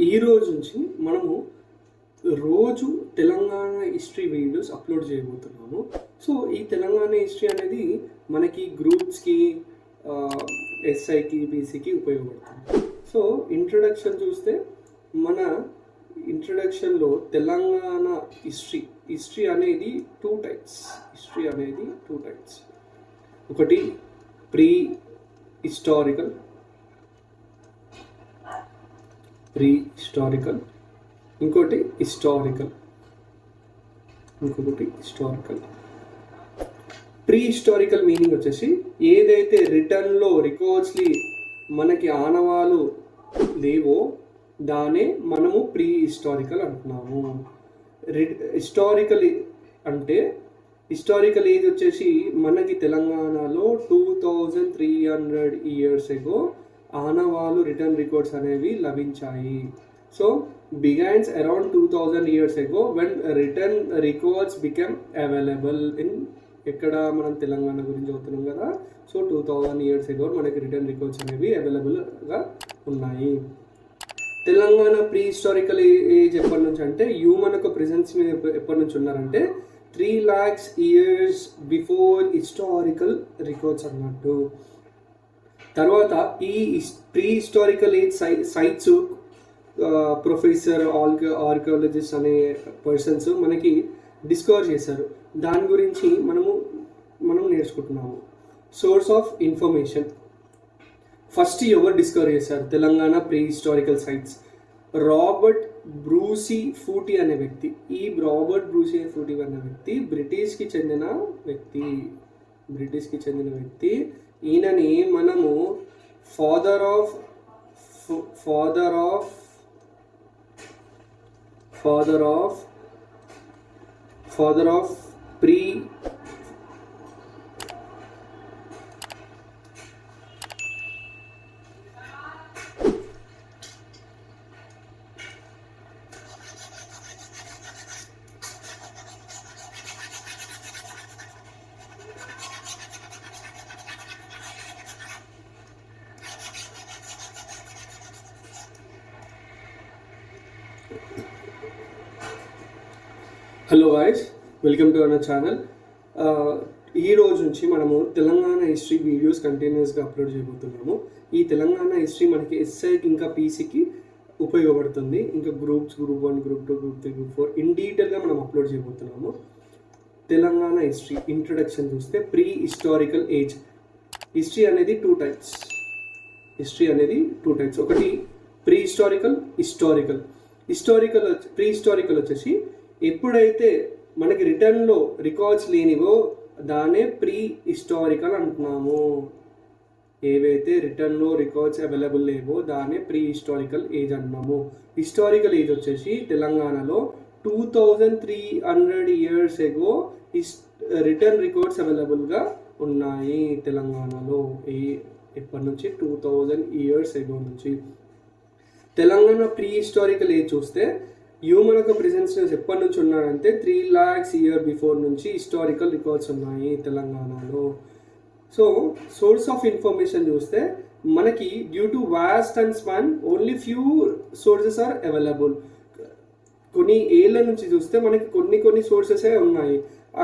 ఈ రోజు నుంచి మనము రోజు తెలంగాణ హిస్టరీ వీడియోస్ అప్లోడ్ చేయబోతున్నాము. సో ఈ తెలంగాణ హిస్టరీ అనేది మనకి గ్రూప్స్కి, ఎస్ఐకి, బీసీకి ఉపయోగపడుతుంది. సో ఇంట్రడక్షన్ చూస్తే మన ఇంట్రడక్షన్లో తెలంగాణ హిస్టరీ అనేది టూ టైప్స్. ఒకటి ప్రీ హిస్టారికల్, ఇంకొకటి హిస్టారికల్. ప్రీ హిస్టారికల్ మీనింగ్ వచ్చేసి ఏదైతే రిటర్న్లో రికార్డ్స్లీ మనకి ఆనవాలు లేవో దానే మనము ప్రీ హిస్టారికల్ అంటున్నాము. హిస్టారికల్ ఏజ్ వచ్చేసి మనకి తెలంగాణలో 2300 years ago ఆనవాలు రిటర్న్ రికార్డ్స్ అనేవి లభించాయి. So begins around 2000 years ago when written records become available in ఎక్కడ మనం తెలంగాణ గురించి అవుతున్నాం కదా. సో 2000 years ago మనకి రిటర్న్ రికార్డ్స్ అనేవి అవైలబుల్గా ఉన్నాయి. తెలంగాణ ప్రీ హిస్టారికల్ ఏజ్ ఎప్పటి నుంచి అంటే హ్యూమన్ యొక్క ప్రెజెన్స్ మీద ఎప్పటి నుంచి ఉన్నారంటే 3 lakhs years before historical records అన్నట్టు. తర్వాత ఈ pre historical age sites professor archaeologist అనే పర్సన్స్ మనకి డిస్కవర్ చేశారు. దాని గురించి మనం నేర్చుకుంటున్నాము. సోర్స్ ఆఫ్ ఇన్ఫర్మేషన్ ఫస్ట్ ఎవరు డిస్కవర్ చేశారు Telangana pre historical sites? Robert Bruce Foote అనే వ్యక్తి. ఈ రాబర్ట్ బ్రూసీ ఫూటీ అనే వ్యక్తి బ్రిటిష్కి చెందిన వ్యక్తి. ఈయనని మనము father of pre hello guys, welcome to our channel. ఈ రోజు నుంచి మనము తెలంగాణ హిస్టరీ వీడియోస్ కంటిన్యూస్గా అప్లోడ్ చేయబోతున్నాము. ఈ తెలంగాణ హిస్టరీ మనకి ఎస్ఐకి ఇంకా పీసీకి ఉపయోగపడుతుంది. ఇంకా group 1, group 2, group 3, group 4 in డీటెయిల్గా మనం అప్లోడ్ చేయబోతున్నాము. తెలంగాణ హిస్టరీ ఇంట్రడక్షన్ చూస్తే ప్రీ హిస్టారికల్ ఏజ్. హిస్టరీ అనేది టూ టైప్స్. ఒకటి ప్రీ హిస్టారికల్, ప్రీ హిస్టారికల్ వచ్చేసి ఎప్పుడైతే మనకి రిటర్న్లో రికార్డ్స్ లేనివో దానే ప్రీ హిస్టారికల్ అంటున్నాము. ఏవైతే రిటర్న్లో రికార్డ్స్ అవైలబుల్ లేవో దానే ప్రీ హిస్టారికల్ ఏజ్ అంటున్నాము. హిస్టారికల్ ఏజ్ వచ్చేసి తెలంగాణలో 2300 years ago రిటర్న్ రికార్డ్స్ అవైలబుల్గా ఉన్నాయి తెలంగాణలో. ఎప్పటి నుంచి? 2000 years ago నుంచి. తెలంగాణ ప్రీ హిస్టారికల్ ఏజ్ చూస్తే హ్యూమన్ యొక్క ప్రెజెన్స్ ఎప్పటి నుంచి ఉన్నారంటే 3 lakhs years బిఫోర్ నుంచి హిస్టారికల్ రికార్డ్స్ ఉన్నాయి తెలంగాణలో. సో సోర్స్ ఆఫ్ ఇన్ఫర్మేషన్ చూస్తే మనకి due to vast and span only few sources are available. కొన్ని ఏళ్ళ నుంచి చూస్తే మనకి కొన్ని సోర్సెసే ఉన్నాయి.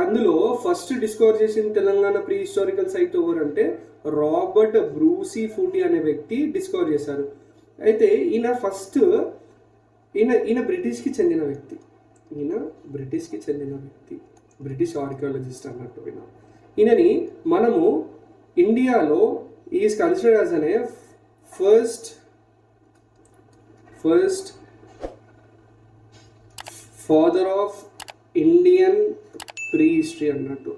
అందులో ఫస్ట్ డిస్కవర్ చేసిన తెలంగాణ ప్రీ హిస్టారికల్ సైట్ ఎవరంటే రాబర్ట్ బ్రూసీ ఫూటీ అనే వ్యక్తి డిస్కవర్ చేశారు. అయితే ఈయన బ్రిటిష్కి చెందిన వ్యక్తి. బ్రిటిష్ ఆర్కియాలజిస్ట్ అన్నట్టు. ఈయనని మనము ఇండియాలో ఈజ్ కన్సిడర్డ్ యాజ్ అనే first father of Indian pre history అన్నట్టు.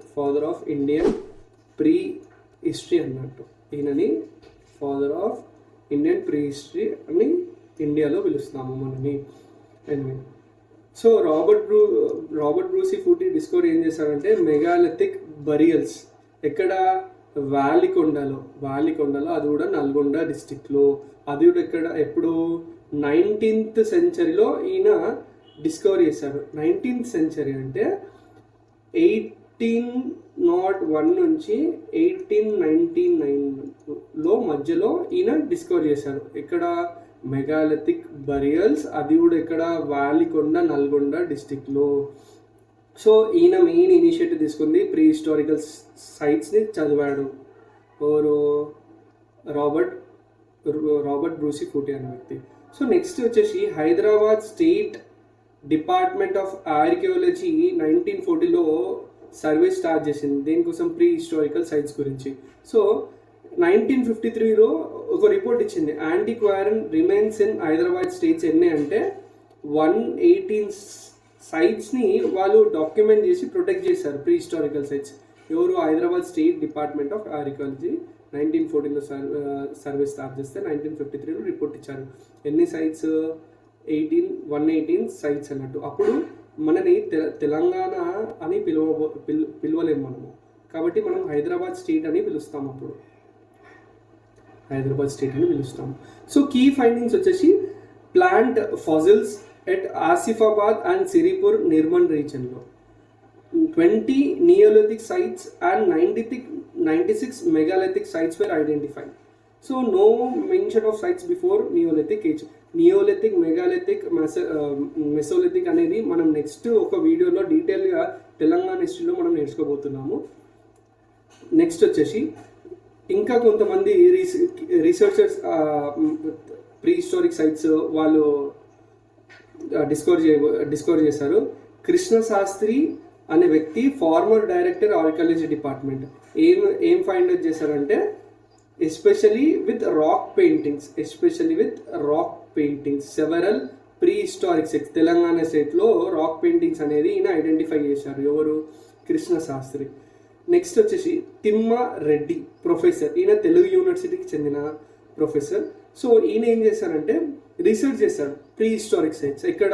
ఈయనని father of Indian pre history అని ఇండియాలో పిలుస్తున్నాము మనని. సో రాబర్ట్ బ్రూసీ ఫూటీ డిస్కవర్ ఏం చేశారంటే మెగాలిథిక్ బరియల్స్ ఎక్కడ? వాలికొండలో, అది కూడా నల్గొండ డిస్టిక్లో. అది కూడా ఎప్పుడు? 19th centuryలో ఈయన డిస్కవర్ చేశారు. 19th century అంటే 1801 నుంచి 1899లో మధ్యలో ఈయన డిస్కవర్ చేశారు. ఇక్కడ మెగాలిథిక్ బరియల్స్, అది కూడా ఇక్కడ వాలికొండ నల్గొండ డిస్టిక్లో. సో ఈయన మెయిన్ ఇనిషియేటివ్ తీసుకుంది ప్రీ హిస్టారికల్ సైట్స్ని చదివాడు. ఎవరు? రాబర్ట్ బ్రూసీ ఫూటీ అనే వ్యక్తి. సో నెక్స్ట్ వచ్చేసి Hyderabad state department of archaeology 1940లో సర్వే స్టార్ట్ చేసింది దేనికోసం? ప్రీ హిస్టారికల్ సైట్స్ గురించి. సో 1953లో ఒక రిపోర్ట్ ఇచ్చింది, antiquarian remains in Hyderabad states ఎన్ని అంటే 118 సైట్స్ని వాళ్ళు డాక్యుమెంట్ చేసి ప్రొటెక్ట్ చేశారు, ప్రీ హిస్టారికల్ సైట్స్. ఎవరు? Hyderabad state department of archaeology 1914లో సర్వే స్టార్ట్ చేస్తే 1953లో రిపోర్ట్ ఇచ్చారు. ఎన్ని సైట్స్? 118 సైట్స్ అన్నట్టు. అప్పుడు మనని తెలంగాణ అని పిలవలేము మనము, కాబట్టి మనం హైదరాబాద్ స్టేట్ అని పిలుస్తాం. అప్పుడు హైదరాబాద్ స్టేట్ అని పిలుస్తాం. సో కీ ఫైండింగ్స్ వచ్చేసి plant fossils at Asifabad and Sirpur Nirmal రీజన్లో 20 neolithic sites and 96 megalithic sites were identified. So no mention of sites before Neolithic age. Neolithic, megalithic, Mesolithic అనేది మనం నెక్స్ట్ ఒక వీడియోలో డీటెయిల్గా తెలంగాణ హిస్టరీలో మనం నేర్చుకోబోతున్నాము. నెక్స్ట్ వచ్చేసి ఇంకా కొంతమంది రీసెర్చర్స్ ప్రీ హిస్టారిక్ సైట్స్ వాళ్ళు డిస్కవర్ చేశారు. కృష్ణ శాస్త్రి అనే వ్యక్తి ఫార్మర్ డైరెక్టర్ ఆర్కియాలజీ డిపార్ట్మెంట్ ఏం ఫైండ్ అవుట్ చేశారంటే especially with rock paintings several pre historic sites Telangana స్టేట్లో రాక్ పెయింటింగ్స్ అనేది ఈయన ఐడెంటిఫై చేశారు. ఎవరు? కృష్ణ శాస్త్రి. నెక్స్ట్ వచ్చేసి తిమ్మ రెడ్డి ప్రొఫెసర్, ఈయన తెలుగు యూనివర్సిటీకి చెందిన ప్రొఫెసర్. సో ఈయన ఏం చేశారంటే రీసెర్చ్ చేశాడు ప్రీ హిస్టారిక్ సైట్స్. ఇక్కడ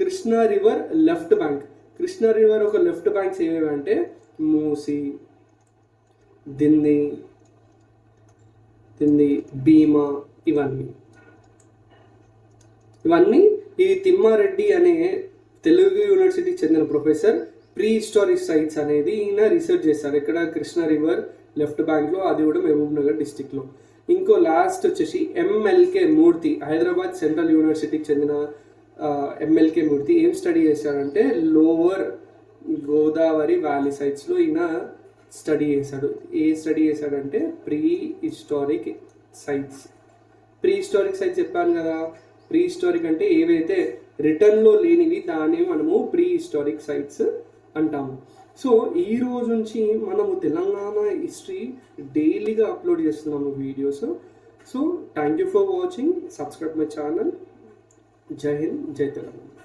Krishna river left bank, Krishna river ఒక లెఫ్ట్ బ్యాంక్స్ ఏవేవి అంటే మూసి, దింది, భీమా, ఇవన్నీ ఈ తిమ్మారెడ్డి అనే తెలుగు యూనివర్సిటీకి చెందిన ప్రొఫెసర్ ప్రీ హిస్టారిక్ సైట్స్ అనేది ఈయన రీసెర్చ్ చేశారు. ఇక్కడ కృష్ణా రివర్ లెఫ్ట్ బ్యాంక్లో, అది కూడా మహబూబ్ నగర్ డిస్టిక్లో. ఇంకో లాస్ట్ వచ్చేసి ఎంఎల్కే మూర్తి, హైదరాబాద్ సెంట్రల్ యూనివర్సిటీకి చెందిన ఎంఎల్కే మూర్తి ఏం స్టడీ చేశాడంటే లోవర్ గోదావరి వ్యాలీ సైట్స్లో ఈయన స్టడీ చేశాడంటే ప్రీ హిస్టారిక్ సైట్స్ చెప్పాను కదా. ప్రీ హిస్టారిక్ అంటే ఏవైతే రిటర్న్లో లేనివి దాన్ని మనము ప్రీ హిస్టారిక్ సైట్స్ అంటాము. సో ఈ రోజు నుంచి మనము తెలంగాణ హిస్టరీ డైలీగా అప్లోడ్ చేస్తున్నాము videos. So thank you for watching. Subscribe my channel. జై హింద్, జై తెలంగాణ.